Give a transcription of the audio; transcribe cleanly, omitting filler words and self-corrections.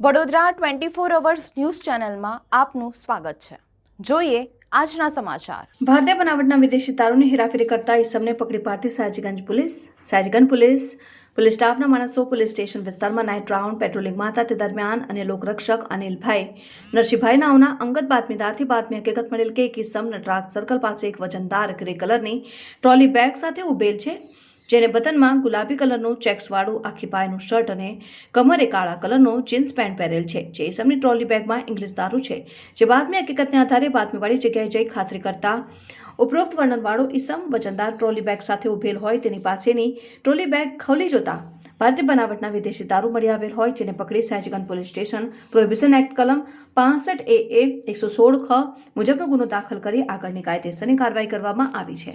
Vadodara 24 hours news ચેનલમાં આપનું સ્વાગત છે। જોઈએ આજના સમાચાર। ભારતીય બનાવટના વિદેશી દારૂની હેરાફેરી કરતા ઇસમને પકડી પાડતી સયાજીગંજ પોલીસ સ્ટાફના માણસો પોલીસ સ્ટેશન વિસ્તારમાં નાઇટ રાઉન્ડ પેટ્રોલિંગમાં હતા। તે દરમિયાન અને લોકરક્ષક અનિલભાઈ નરસિંહભાઈ નાવના અંગત બાતમીદારથી બાતમી હકીકત મળેલ કે એક ઇસમ નટરાજ સર્કલ પાસે એક વજનદાર ગ્રે કલરની ટ્રોલી બેગ સાથે ઉભેલ છે, જેને બટનમાં ગુલાબી કલરનું ચેક્સવાળું આખી પાયનું શર્ટ અને કમરે કાળા કલરનું જીન્સ પેન્ટ પહેરેલ છે। જે ઇસમની ટ્રોલી બેગમાં ઇંગ્લિશ દારૂ છે, જે બાતમી હકીકતને આધારે બાતમીવાળી જગ્યાએ જઈ ખાતરી કરતા ઉપરોક્ત વર્ણનવાળો ઇસમ વજનદાર ટ્રોલી બેગ સાથે ઉભેલ હોય તેની પાસેની ટ્રોલી બેગ ખોલી જોતા ભારતીય બનાવટના વિદેશી દારૂ મળી આવેલ હોય, જેને પકડી Sayajiganj police station prohibition act કલમ 65 AA 116 ખ મુજબનો ગુનો દાખલ કરી આગળની કાયદેસરની કાર્યવાહી કરવામાં આવી છે।